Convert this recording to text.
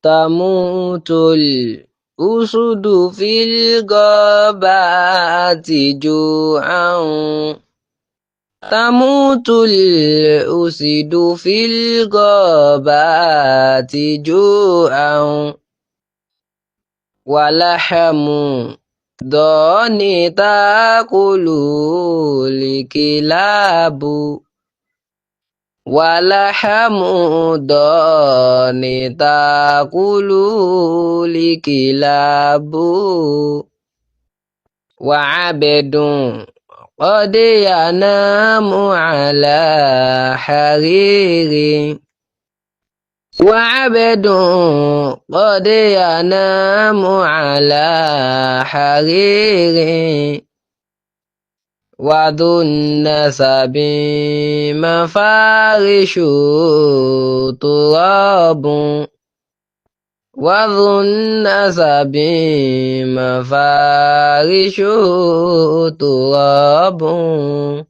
tamutul usudu fil ghabati ju'an tamutul usidu fil ghabati ju'an walahamu doni takulu likilabu walahamu doni takulu likilabu wa'abedun qad yanamu ala hariri wa'abedun qad yanamu ala hariri wadunna sabi mafarishu turabun wadunna sabi mafarishu turabun